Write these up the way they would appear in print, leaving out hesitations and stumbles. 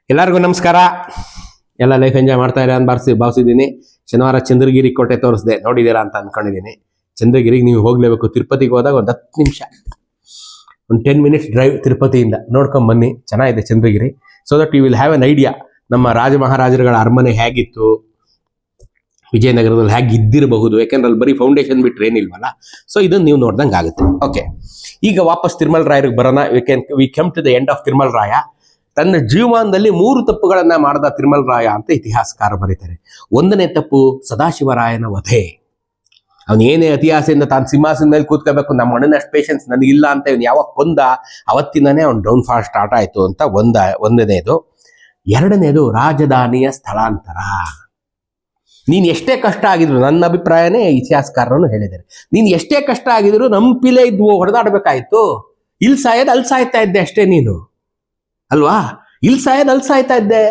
ಎಲ್ಲರಿಗೂ ನಮಸ್ಕಾರ. ಎಲ್ಲ ಲೈಫ್ ಎಂಜಾಯ್ ಮಾಡ್ತಾ ಇರ ಅಂತ ಭಾವಿಸಿದ್ದೀನಿ. ಶನಿವಾರ ಚಂದ್ರಗಿರಿ ಕೋಟೆ ತೋರಿಸಿದೆ, ನೋಡಿದ್ದೀರಾ ಅಂತ ಅನ್ಕೊಂಡಿದ್ದೀನಿ. ಚಂದ್ರಗಿರಿಗೆ ನೀವು ಹೋಗ್ಲೇಬೇಕು. ತಿರುಪತಿಗೆ ಹೋದಾಗ ಒಂದು 10 ನಿಮಿಷ, ಒಂದು 10 ಮಿನಿಟ್ಸ್ ಡ್ರೈವ್ ತಿರುಪತಿಯಿಂದ ನೋಡ್ಕೊಂಡ್ ಬನ್ನಿ. ಚೆನ್ನಾಗಿದೆ Chandragiri. So that you will have an idea ನಮ್ಮ ರಾಜ ಮಹಾರಾಜರುಗಳ ಅರಮನೆ ಹೇಗಿತ್ತು, ವಿಜಯನಗರದಲ್ಲಿ ಹೇಗೆ ಇದ್ದಿರಬಹುದು. ಯಾಕೆಂದ್ರೆ ಅಲ್ಲಿ ಬರೀ ಫೌಂಡೇಶನ್ ಬಿಟ್ಟರೆ ಏನಿಲ್ವಲ್ಲ. ಸೊ ಇದನ್ನು ನೀವು ನೋಡ್ದಂಗೆ ಆಗುತ್ತೆ. ಓಕೆ, ಈಗ ವಾಪಸ್ ತಿರುಮಲ ರಾಯರಿಗೆ ಬರೋಣ. We come to the end of Tirumala Raya. ತನ್ನ ಜೀವಮಾನದಲ್ಲಿ 3 ತಪ್ಪುಗಳನ್ನ ಮಾಡಿದ ತಿರುಮಲ ರಾಯ ಅಂತ ಇತಿಹಾಸಕಾರ ಬರೀತಾರೆ. 1ನೇ ತಪ್ಪು ಸದಾಶಿವರಾಯನ ವಧೆ. ಅವನು ಏನೇ ಅತಿಯಾಸೆಯಿಂದ ತಾನು ಸಿಂಹಾಸನ ಮೇಲೆ ಕೂತ್ಕೋಬೇಕು, ನಮ್ಮ ಅಣ್ಣನಷ್ಟು ಪೇಷನ್ಸ್ ನನಗಿಲ್ಲ ಅಂತ ಇವನು ಯಾವಾಗ ಕೊಂದ ಅವತ್ತಿಂದನೇ ಅವ್ನು ಡೌನ್ ಫಾಲ್ ಸ್ಟಾರ್ಟ್ ಆಯ್ತು ಅಂತ ಒಂದನೇದು. 2ನೇದು ರಾಜಧಾನಿಯ ಸ್ಥಳಾಂತರ. ನೀನು ಎಷ್ಟೇ ಕಷ್ಟ ಆಗಿದ್ರು, ನನ್ನ ಅಭಿಪ್ರಾಯನೇ ಇತಿಹಾಸಕಾರರು ಹೇಳಿದ್ದಾರೆ, ನೀನು ಎಷ್ಟೇ ಕಷ್ಟ ಆಗಿದ್ರು ನಂಪಿಲೆ ಇದ್ವು ಹೊಡೆದಾಡ್ಬೇಕಾಯ್ತು. ಇಲ್ಲಿ ಸಾಯೋದು ಅಲ್ಲಿ ಸಾಯ್ತಾ ಇದ್ದೆ ಅಷ್ಟೇ ನೀನು, ಅಲ್ವಾ? ಇಲ್ಲಿ ಸಾಯೋದು ಅಲ್ಲಿ ಸಾಯ್ತಾ ಇದ್ದೆ.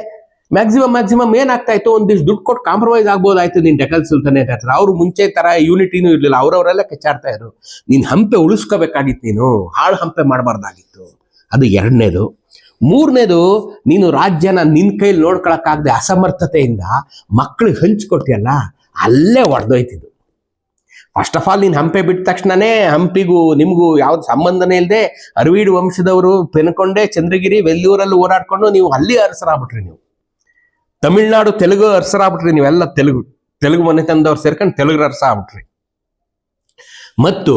ಮ್ಯಾಕ್ಸಿಮಮ್ ಏನಾಗ್ತಾ ಇತ್ತು, ಒಂದಿಷ್ಟು ದುಡ್ಡು ಕೊಟ್ಟು ಕಾಂಪ್ರಮೈಸ್ ಆಗ್ಬೋದಾಯ್ತು. ನೀನ್ ಡೆಕಲ್ ಸುಲ್ತಾನೆ ಹತ್ರ ಅವ್ರು ಮುಂಚೆ ತರ ಯೂನಿಟಿನೂ ಇರ್ಲಿಲ್ಲ, ಅವ್ರವರೆಲ್ಲ ಕೆಚ್ಚಾಡ್ತಾ ಇದ್ರು. ನೀನ್ ಹಂಪೆ ಉಳಿಸ್ಕೋಬೇಕಾಗಿತ್ತು, ನೀನು ಹಾಳು ಹಂಪೆ ಮಾಡಬಾರ್ದಾಗಿತ್ತು. ಅದು 2ನೇದು. 3ನೇದು, ನೀನು ರಾಜ್ಯನ ನಿನ್ ಕೈಲಿ ನೋಡ್ಕೊಳಕ್ಕಾಗದೆ ಅಸಮರ್ಥತೆಯಿಂದ ಮಕ್ಕಳಿಗೆ ಹಂಚ್ಕೊಟ್ಟಿಯಲ್ಲ, ಅಲ್ಲೇ ಒಡೆದೋಯ್ತಿದ್ದು. ಫಸ್ಟ್ ಆಫ್ ಆಲ್ ನೀನು ಹಂಪೆ ಬಿಟ್ಟ ತಕ್ಷಣನೇ ಹಂಪಿಗೂ ನಿಮಗೂ ಯಾವ್ದು ಸಂಬಂಧನೇ ಇಲ್ಲದೆ ಅರವೀಡು ವಂಶದವರು ಪೆನ್ಕೊಂಡೆ ಚಂದ್ರಗಿರಿ ವೆಲ್ಲೂರಲ್ಲಿ ಓಡಾಡ್ಕೊಂಡು ನೀವು ಅಲ್ಲಿ ಅರಸರಾಗ್ಬಿಟ್ರಿ. ನೀವು ತಮಿಳ್ನಾಡು ತೆಲುಗು ಅರಸರಾಗ್ಬಿಟ್ರಿ. ನೀವೆಲ್ಲ ತೆಲುಗು ಮನೆತನದವ್ರು ಸೇರ್ಕೊಂಡು ತೆಲುಗು ಅರಸ ಆಗ್ಬಿಟ್ರಿ. ಮತ್ತು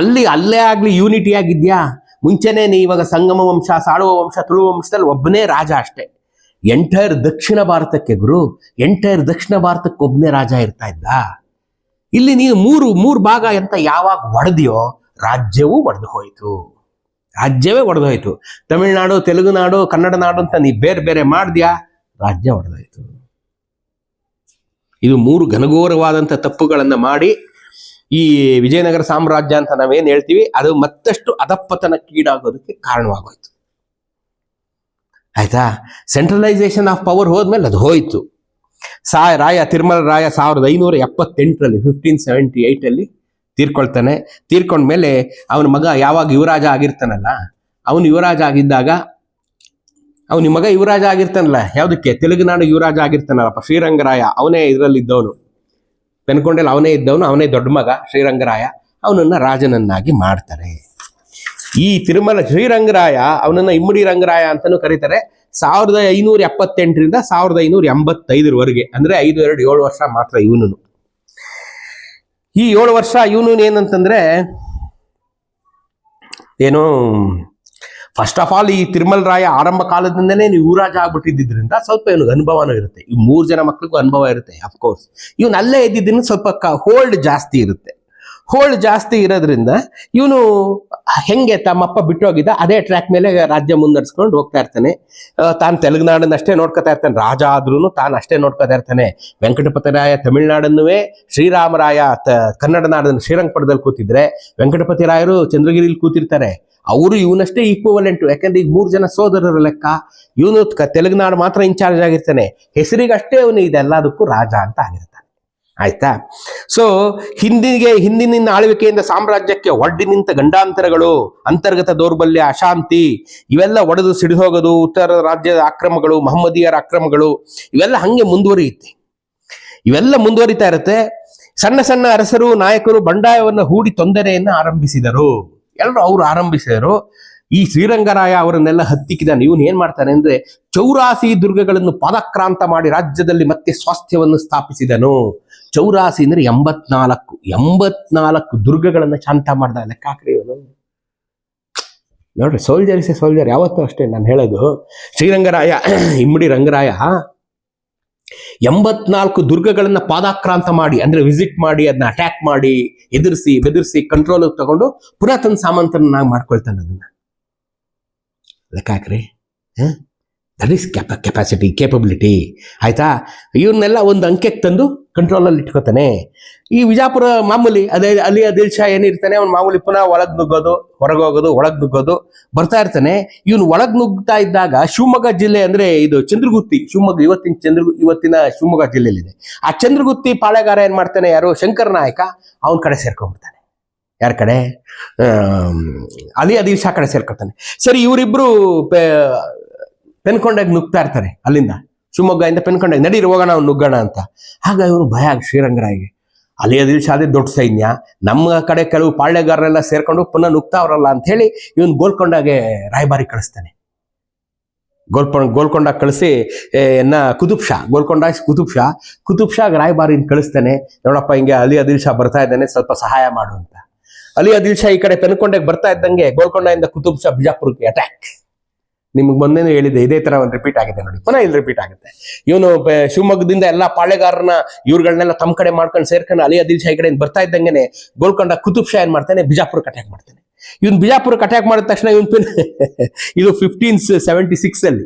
ಅಲ್ಲೇ ಆಗ್ಲಿ ಯೂನಿಟಿ ಆಗಿದ್ಯಾ? ಮುಂಚೆನೆ ನೀ ಇವಾಗ ಸಂಗಮ ವಂಶ, ಸಾಳುವ ವಂಶ, ತುಳು ವಂಶದಲ್ಲಿ ಒಬ್ಬನೇ ರಾಜ ಅಷ್ಟೇ. ಎಂಟೈರ್ ದಕ್ಷಿಣ ಭಾರತಕ್ಕೆ ಎಂಟೈರ್ ದಕ್ಷಿಣ ಭಾರತಕ್ಕೆ ಒಬ್ಬನೇ ರಾಜ ಇರ್ತಾ ಇದ್ದ. ಇಲ್ಲಿ ನೀನು ಮೂರು ಭಾಗ ಅಂತ ಯಾವಾಗ ಒಡೆದಿಯೋ ರಾಜ್ಯವೂ ಒಡೆದು ಹೋಯ್ತು. ತಮಿಳುನಾಡು, ತೆಲುಗು ನಾಡು, ಕನ್ನಡ ನಾಡು ಅಂತ ನೀ ಬೇರೆ ಬೇರೆ ಮಾಡ್ದ್ಯಾ, ರಾಜ್ಯ ಒಡೆದೋಯ್ತು. ಇದು 3 ಘನಘೋರವಾದಂಥ ತಪ್ಪುಗಳನ್ನ ಮಾಡಿ ಈ ವಿಜಯನಗರ ಸಾಮ್ರಾಜ್ಯ ಅಂತ ನಾವೇನ್ ಹೇಳ್ತೀವಿ, ಅದು ಮತ್ತಷ್ಟು ಅಧಪ್ಪತನಕ್ಕೀಡಾಗೋದಕ್ಕೆ ಕಾರಣವಾಗೋಯ್ತು. ಆಯ್ತಾ? ಸೆಂಟ್ರಲೈಸೇಷನ್ ಆಫ್ ಪವರ್ ಹೋದ್ಮೇಲೆ ಅದು ಹೋಯ್ತು. ತಿರುಮಲ ರಾಯ 1578ರಲ್ಲಿ 1578 ತೀರ್ಕೊಳ್ತಾನೆ. ತೀರ್ಕೊಂಡ್ಮೇಲೆ ಅವನ ಮಗ ಯಾವಾಗ ಯುವರಾಜ ಆಗಿರ್ತಾನಲ್ಲ, ಅವನು ಯುವರಾಜ ಆಗಿದ್ದಾಗ ಅವನ ಮಗ ಯುವರಾಜ ಆಗಿರ್ತಾನಲ್ಲ, ಯಾವುದಕ್ಕೆ? ತೆಲುಗುನಾಡು ಯುವರಾಜ ಆಗಿರ್ತಾನಲ್ಲಪ್ಪ, ಶ್ರೀರಂಗರಾಯ. ಅವನೇ ಇದರಲ್ಲಿ ಇದ್ದವನು, ಪೆನ್ಕೊಂಡೆಲ್ಲ ಅವನೇ ಇದ್ದವನು, ಅವನೇ ದೊಡ್ಡ ಮಗ ಶ್ರೀರಂಗರಾಯ. ಅವನನ್ನ ರಾಜನನ್ನಾಗಿ ಮಾಡ್ತಾರೆ. ಈ ತಿರುಮಲ ಶ್ರೀರಂಗರಾಯ ಅವನನ್ನ ಇಮ್ಮಡಿ ರಂಗರಾಯ ಅಂತಾನೂ ಕರೀತಾರೆ. 1578ರಿಂದ 1585 ಅಂದ್ರೆ 7 ವರ್ಷ ಮಾತ್ರ ಇವನು. ಈ 7 ವರ್ಷ ಇವನು ಏನಂತಂದ್ರೆ ಏನು, ಫಸ್ಟ್ ಆಫ್ ಆಲ್ ಈ ತಿರುಮಲ ರಾಯ ಆರಂಭ ಕಾಲದಿಂದನೇ ನೀವು ಯುವರಾಜ ಆಗ್ಬಿಟ್ಟಿದ್ದರಿಂದ ಸ್ವಲ್ಪ ಇವನಿಗೆ ಅನುಭವನೂ ಇರುತ್ತೆ. ಈ 3 ಜನ ಮಕ್ಳಿಗೂ ಅನುಭವ ಇರುತ್ತೆ. ಅಫ್ಕೋರ್ಸ್ ಇವನು ಅಲ್ಲೇ ಇದ್ದಿದ್ದರಿಂದ ಸ್ವಲ್ಪ ಹೋಲ್ಡ್ ಜಾಸ್ತಿ ಇರುತ್ತೆ. ಹೋಲ್ಡ್ ಜಾಸ್ತಿ ಇರೋದ್ರಿಂದ ಇವನು ಹೆಂಗೆ ತಮ್ಮಪ್ಪ ಬಿಟ್ಟೋಗಿದ್ದ ಅದೇ ಟ್ರ್ಯಾಕ್ ಮೇಲೆ ರಾಜ್ಯ ಮುನ್ನಡೆಸ್ಕೊಂಡು ಹೋಗ್ತಾ ಇರ್ತಾನೆ. ತಾನು ತೆಲುಗುನಾಡನ್ನಷ್ಟೇ ನೋಡ್ಕೊತಾ ಇರ್ತಾನೆ, ರಾಜ ಆದ್ರೂ ತಾನು ಅಷ್ಟೇ ನೋಡ್ಕೊತಾ ಇರ್ತಾನೆ. ವೆಂಕಟಪತಿರಾಯ ತಮಿಳ್ನಾಡನ್ನುವೇ, ಶ್ರೀರಾಮರಾಯ ಕನ್ನಡ ನಾಡನ್ನು ಶ್ರೀರಂಗಪಟ್ಟಣದಲ್ಲಿ ಕೂತಿದ್ರೆ, ವೆಂಕಟಪತಿ ರಾಯರು ಚಂದ್ರಗಿರಿಲಿ ಕೂತಿರ್ತಾರೆ. ಅವರು ಇವನಷ್ಟೇ ಈಕ್ವಲೆಂಟು. ಯಾಕಂದ್ರೆ ಈಗ 3 ಜನ ಸೋದರರ ಲೆಕ್ಕ. ಇವನು ತೆಲುಗುನಾಡು ಮಾತ್ರ ಇನ್ಚಾರ್ಜ್ ಆಗಿರ್ತಾನೆ, ಹೆಸರಿಗಷ್ಟೇ ಅವನು ಇದೆಲ್ಲದಕ್ಕೂ ರಾಜ ಅಂತ ಆಗಿರ್ತಾನೆ. ಆಯ್ತಾ? ಸೊ ಹಿಂದಿನ ಆಳ್ವಿಕೆಯಿಂದ ಸಾಮ್ರಾಜ್ಯಕ್ಕೆ ಒಡ್ಡಿ ನಿಂತ ಗಂಡಾಂತರಗಳು, ಅಂತರ್ಗತ ದೌರ್ಬಲ್ಯ, ಅಶಾಂತಿ ಇವೆಲ್ಲ ಒಡೆದು ಸಿಡಿದೋಗೋದು, ಉತ್ತರ ರಾಜ್ಯದ ಆಕ್ರಮಗಳು, ಮಹಮ್ಮದೀಯರ ಆಕ್ರಮಗಳು ಇವೆಲ್ಲ ಹಂಗೆ ಮುಂದುವರಿತಾ ಇರುತ್ತೆ. ಸಣ್ಣ ಸಣ್ಣ ಅರಸರು, ನಾಯಕರು ಬಂಡಾಯವನ್ನು ಹೂಡಿ ತೊಂದರೆಯನ್ನು ಆರಂಭಿಸಿದರು. ಅವರು ಆರಂಭಿಸಿದರು. ಈ ಶ್ರೀರಂಗರಾಯ ಅವರನ್ನೆಲ್ಲ ಹತ್ತಿಕ್ಕಿದಾನೆ. ಇವನು ಏನ್ ಮಾಡ್ತಾನೆ ಅಂದ್ರೆ 84 ದುರ್ಗಗಳನ್ನು ಪಾದಕ್ರಾಂತ ಮಾಡಿ ರಾಜ್ಯದಲ್ಲಿ ಮತ್ತೆ ಸ್ವಾಸ್ಥ್ಯವನ್ನು ಸ್ಥಾಪಿಸಿದನು. 84 ಅಂದ್ರೆ 84 ದುರ್ಗಗಳನ್ನ ಶಾಂತ ಮಾಡ್ದ. ಲೆಕ್ಕ ಹಾಕ್ರಿ ಇವನು. ನೋಡ್ರಿ, ಸೋಲ್ಜರ್ ಯಾವತ್ತೂ ಅಷ್ಟೇ. ನಾನು ಹೇಳೋದು, ಶ್ರೀರಂಗರಾಯ, ಇಮ್ಮಡಿ ರಂಗರಾಯ 84 ದುರ್ಗಗಳನ್ನ ಪಾದಾಕ್ರಾಂತ ಮಾಡಿ, ಅಂದ್ರೆ ವಿಸಿಟ್ ಮಾಡಿ, ಅದನ್ನ ಅಟ್ಯಾಕ್ ಮಾಡಿ, ಬೆದರಿಸಿ ಕಂಟ್ರೋಲ್ ತಗೊಂಡು ಪುರಾತನ ಸಾಮಂತರನ್ನಾಗಿ ಮಾಡ್ಕೊಳ್ತಾನೆ. ಅದನ್ನ ಲೆಕ್ಕ ಹಾಕ್ರಿ. That is capacity, capability. ಆಯ್ತಾ? ಇವನ್ನೆಲ್ಲ ಒಂದು ಅಂಕೆಗೆ ತಂದು ಕಂಟ್ರೋಲಲ್ಲಿ ಇಟ್ಕೋತಾನೆ. ಈ ವಿಜಾಪುರ ಮಾಮೂಲಿ ಅಲ್ಲಿ ಆದಿಲ್ ಶಾ ಏನಿರ್ತಾನೆ, ಅವ್ನು ಮಾಮೂಲಿ ಪುನಃ ಒಳಗ್ ನುಗ್ಗೋದು, ಒಳಗ್ ನುಗ್ಗೋದು ಬರ್ತಾ ಇರ್ತಾನೆ. ಇವನು ಒಳಗ್ ನುಗ್ತಾ ಇದ್ದಾಗ ಶಿವಮೊಗ್ಗ ಜಿಲ್ಲೆ ಅಂದ್ರೆ ಇದು ಚಂದ್ರಗುತ್ತಿ, ಶಿವಮೊಗ್ಗ ಇವತ್ತಿನ ಶಿವಮೊಗ್ಗ ಜಿಲ್ಲೆಯಲ್ಲಿದೆ. ಆ ಚಂದ್ರಗುತ್ತಿ ಪಾಳೆಗಾರ ಏನ್ ಮಾಡ್ತಾನೆ, ಯಾರು ಶಂಕರ ನಾಯಕ, ಅವನ ಕಡೆ ಸೇರ್ಕೊಂಡ್ಬಿಡ್ತಾನೆ. ಯಾರ ಕಡೆ? ಆದಿಲ್ ಶಾ ಕಡೆ ಸೇರ್ಕೊಳ್ತಾನೆ. ಸರಿ, ಇವರಿಬ್ರು ಪೆನ್ಕೊಂಡಾಗ ನುಗ್ತಾ ಇರ್ತಾರೆ ಅಲ್ಲಿಂದ, ಶಿವಮೊಗ್ಗದಿಂದ ಪೆನ್ಕೊಂಡಾಗ ನಡೀರಿ ಹೋಗೋಣ ಅವ್ನು ನುಗ್ಗೋಣ ಅಂತ. ಆಗ ಇವನು ಭಯ ಶ್ರೀರಂಗರಾಯಗೆ, ಅಲಿ ಆದಿಲ್ ಶಾದೇ ದೊಡ್ಡ ಸೈನ್ಯ, ನಮ್ಮ ಕಡೆ ಕೆಲವು ಪಾಳ್ಯಗಾರರೆಲ್ಲ ಸೇರ್ಕೊಂಡು ಪುನಃ ನುಗ್ತಾವ್ರಲ್ಲ ಅಂತ ಹೇಳಿ ಇವನು ಗೋಲ್ಕೊಂಡಾಗೆ ರಾಯಭಾರಿ ಕಳಿಸ್ತಾನೆ. ಗೋಲ್ಕೊಂಡ ಕಳಿಸಿ ಕುತುಬ್ ಶಾ ರಾಯಭಾರಿನ ಕಳಿಸ್ತಾನೆ. ನೋಡಪ್ಪ ಹಿಂಗೆ ಅಲಿ ಆದಿಲ್ ಶಾ ಬರ್ತಾ ಇದ್ದಾನೆ, ಸ್ವಲ್ಪ ಸಹಾಯ ಮಾಡು ಅಂತ. ಅಲಿ ಆದಿಲ್ ಶಾ ಈ ಕಡೆ ಪೆನ್ಕೊಂಡಾಗ ಬರ್ತಾ ಇದ್ದಂಗೆ ಗೋಲ್ಕೊಂಡದಿಂದ ಕುತುಬ್ ಶಾ ಬಿಜಾಪುರಕ್ಕೆ ಅಟ್ಯಾಕ್. ನಿಮ್ಗೆ ಮೊನ್ನೆ ಹೇಳಿದೆ, ಇದೇ ತರ ಒಂದು ರಿಪೀಟ್ ಆಗಿದೆ ನೋಡಿ, ಪುನಃ ಇಲ್ಲಿ ರಿಪೀಟ್ ಆಗುತ್ತೆ. ಇವನು ಶಿವಮೊಗ್ಗದಿಂದ ಎಲ್ಲ ಪಾಳೆಗಾರನ ಇವ್ರುಗಳನ್ನೆಲ್ಲ ತಮ್ಮ ಕಡೆ ಮಾಡ್ಕೊಂಡು ಸೇರ್ಕೊಂಡು ಅಲಿ ಆದಿಲ್ ಶಾ ಈ ಕಡೆ ಬರ್ತಾ ಇದ್ದಂಗೆನೆ ಗೋಲ್ಕೊಂಡ ಕುತುಬ್ ಶಾ ಏನ್ ಮಾಡ್ತಾನೆ, ಬಿಜಾಪುರಕ್ಕೆ ಅಟ್ಯಾಕ್ ಮಾಡ್ತಾನೆ. ಇವನು ಬಿಜಾಪುರಕ್ಕೆ ಅಟ್ಯಾಕ್ ಮಾಡಿದ ತಕ್ಷಣ ಇವನ್ ಇದು 1576 ಅಲ್ಲಿ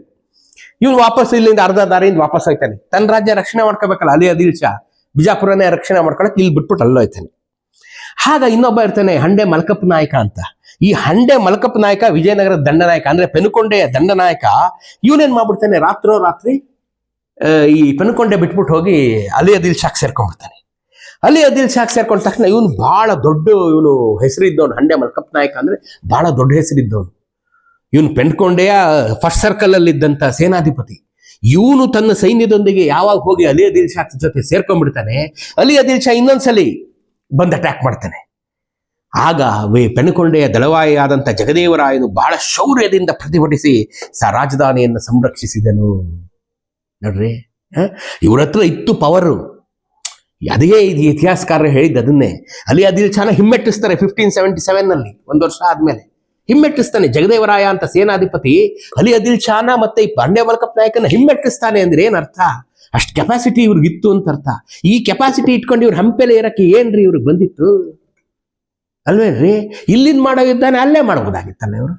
ಇವನು ವಾಪಸ್ ಇಲ್ಲಿಂದ ಅರ್ಧ ದಾರಿಯಿಂದ ವಾಪಸ್ ಹೋಯ್ತಾನೆ. ತನ್ನ ರಾಜ್ಯ ರಕ್ಷಣೆ ಮಾಡ್ಕೋಬೇಕಲ್ಲ ಅಲಿ ಆದಿಲ್ ಶಾ, ಬಿಜಾಪುರನೇ ರಕ್ಷಣೆ ಮಾಡ್ಕೊಳಕ್ ಇಲ್ಲಿ ಬಿಟ್ಬಿಟ್ಟು ಅಲ್ಲೋಯ್ತಾನೆ. ಆಗ ಇನ್ನೊಬ್ಬ ಇರ್ತಾನೆ ಹಂಡೆ ಮಲ್ಕಪ್ಪ ನಾಯಕ ಅಂತ. ಈ ಹಂಡೆ ಮಲ್ಕಪ್ಪ ನಾಯಕ ವಿಜಯನಗರದ ದಂಡನಾಯಕ, ಅಂದ್ರೆ ಪೆನುಕೊಂಡೆಯ ದಂಡನಾಯಕ. ಇವನೇನ್ ಮಾಡ್ಬಿಡ್ತಾನೆ, ರಾತ್ರಿ ಈ ಪೆನುಕೊಂಡೆ ಬಿಟ್ಬಿಟ್ಟು ಹೋಗಿ ಅಲಿ ಆದಿಲ್ ಶಾಕ್ ಸೇರ್ಕೊಂಡ್ಬಿಡ್ತಾನೆ. ಅಲಿ ಆದಿಲ್ ಶಾಕ್ ಸೇರ್ಕೊಂಡ ತಕ್ಷಣ ಇವನು ಬಹಳ ದೊಡ್ಡ ಹೆಸರಿದ್ದವನು. ಹಂಡೆ ಮಲ್ಕಪ್ಪ ನಾಯಕ ಅಂದ್ರೆ ಬಹಳ ದೊಡ್ಡ ಹೆಸರಿದ್ದವನು. ಇವನು ಪೆನ್ಕೊಂಡೆಯ ಫಸ್ಟ್ ಸರ್ಕಲ್ ಅಲ್ಲಿ ಇದ್ದಂತ ಸೇನಾಧಿಪತಿ. ಇವನು ತನ್ನ ಸೈನ್ಯದೊಂದಿಗೆ ಯಾವಾಗ ಹೋಗಿ ಅಲಿ ಆದಿಲ್ ಶಾ ಜೊತೆ ಸೇರ್ಕೊಂಡ್ಬಿಡ್ತಾನೆ, ಅಲಿ ಆದಿಲ್ ಶಾ ಇನ್ನೊಂದ್ಸಲಿ ಬಂದು ಅಟ್ಯಾಕ್ ಮಾಡ್ತಾನೆ. ಆಗ ಪೆನುಕೊಂಡೆಯ ದಳವಾಯಿ ಆದಂತ ಜಗದೇವರಾಯನು ಬಹಳ ಶೌರ್ಯದಿಂದ ಪ್ರತಿಭಟಿಸಿ ರಾಜಧಾನಿಯನ್ನು ಸಂರಕ್ಷಿಸಿದನು. ನೋಡ್ರಿ, ಇವ್ರ ಹತ್ರ ಇತ್ತು ಪವರು. ಅದೇ ಇದು ಇತಿಹಾಸಕಾರರು ಹೇಳಿದ್ದು ಅದನ್ನೇ. ಅಲಿ ಆದಿಲ್ ಶಾನ ಹಿಮ್ಮೆಟ್ಟಿಸ್ತಾರೆ 1577 ನಲ್ಲಿ, ಒಂದು ವರ್ಷ ಆದ್ಮೇಲೆ ಹಿಮ್ಮೆಟ್ಟಿಸ್ತಾನೆ. ಜಗದೇವರಾಯ ಅಂತ ಸೇನಾಧಿಪತಿ ಅಲಿ ಆದಿಲ್ ಶಾನ ಮತ್ತೆ ಈ ಹಂಡೆ ಮಲ್ಕಪ್ಪ ನಾಯಕನ ಹಿಮ್ಮೆಟ್ಟಿಸ್ತಾನೆ ಅಂದ್ರೆ ಏನ್ ಅರ್ಥ? ಅಷ್ಟು ಕೆಪಾಸಿಟಿ ಇವ್ರಿಗಿತ್ತು ಅಂತ ಅರ್ಥ. ಈ ಕೆಪಾಸಿಟಿ ಇಟ್ಕೊಂಡು ಇವ್ರು ಹಂಪೆಲೆ ಇರಕ್ಕೆ ಏನ್ರಿ ಇವ್ರಿಗೆ ಬಂದಿತ್ತು ಅಲ್ವೇನ್ರಿ? ಇಲ್ಲಿಂದ ಮಾಡೋ ಯುದ್ಧನೇ ಅಲ್ಲೇ ಮಾಡಬಹುದಾಗಿತ್ತಲ್ಲ ಇವರು.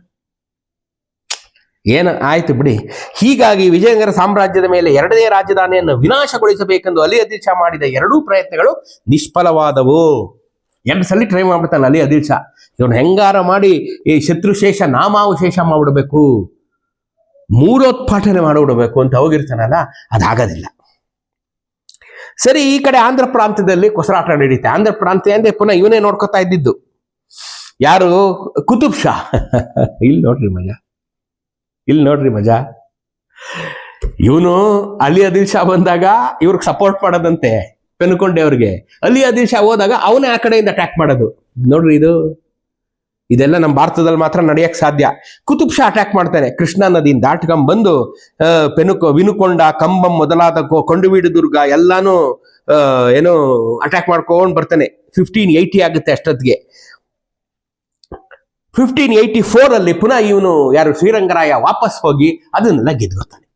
ಏನು ಆಯ್ತು ಬಿಡಿ. ಹೀಗಾಗಿ ವಿಜಯನಗರ ಸಾಮ್ರಾಜ್ಯದ ಮೇಲೆ ಎರಡನೇ ರಾಜಧಾನಿಯನ್ನು ವಿನಾಶಗೊಳಿಸಬೇಕೆಂದು ಅಲಿ ಆದಿಲ್ ಶಾ ಮಾಡಿದ ಎರಡೂ ಪ್ರಯತ್ನಗಳು ನಿಷ್ಫಲವಾದವು. 2 ಸಲ ಟ್ರೈ ಮಾಡ್ಬಿಡ್ತಾನೆ ಅಲಿ ಆದಿಲ್ ಶಾ. ಇವನು ಹೆಂಗಾರ ಮಾಡಿ ಈ ಶತ್ರುಶೇಷ ನಾಮಾವಶೇಷ ಮಾಡ್ಬಿಡ್ಬೇಕು, ಮೂಲೋತ್ಪಾಟನೆ ಮಾಡಿಬಿಡ್ಬೇಕು ಅಂತ ಹೋಗಿರ್ತಾನಲ್ಲ, ಅದಾಗೋದಿಲ್ಲ. ಸರಿ, ಈ ಕಡೆ ಆಂಧ್ರ ಪ್ರಾಂತ್ಯದಲ್ಲಿ ಕೊಸರಾಟ ನಡೀತೆ. ಆಂಧ್ರ ಪ್ರಾಂತ್ಯ ಅಂದ್ರೆ ಪುನಃ ಇವನೇ ನೋಡ್ಕೊತಾ ಇದ್ದಿದ್ದು. ಯಾರು? ಕುತುಬ್ ಶಾ. ಇಲ್ಲಿ ನೋಡ್ರಿ ಮಜಾ. ಇವನು ಅಲಿ ಆದಿಲ್ ಶಾ ಬಂದಾಗ ಇವ್ರಿಗೆ ಸಪೋರ್ಟ್ ಮಾಡೋದಂತೆ ಪೆನುಕೊಂಡೆ ಅವ್ರಿಗೆ. ಅಲಿ ಆದಿಲ್ ಶಾ ಹೋದಾಗ ಅವನೇ ಆ ಕಡೆಯಿಂದ ಅಟ್ಯಾಕ್ ಮಾಡೋದು. ನೋಡ್ರಿ, ಇದೆಲ್ಲ ನಮ್ಮ ಭಾರತದಲ್ಲಿ ಮಾತ್ರ ನಡೆಯಕ್ ಸಾಧ್ಯ. ಕುತುಬ್ ಶಾ ಅಟ್ಯಾಕ್ ಮಾಡ್ತಾನೆ, ಕೃಷ್ಣಾ ನದಿಯಿಂದ ದಾಟ್ಕೊಂಡ್ ಬಂದು ವಿನುಕೊಂಡ, ಕಂಬಂ ಮೊದಲಾದ ಕೊಂಡುವೀಡು ದುರ್ಗ ಎಲ್ಲಾನು ಅಟ್ಯಾಕ್ ಮಾಡ್ಕೊಂಡು ಬರ್ತಾನೆ. 1580 ಆಗುತ್ತೆ ಅಷ್ಟೊತ್ತಿಗೆ. 1584 ಅಲ್ಲಿ ಪುನಃ ಇವನು ಶ್ರೀರಂಗರಾಯ ವಾಪಸ್ ಹೋಗಿ ಅದನ್ನೆಲ್ಲ ಗೆದ್ಕೊತಾನೆ.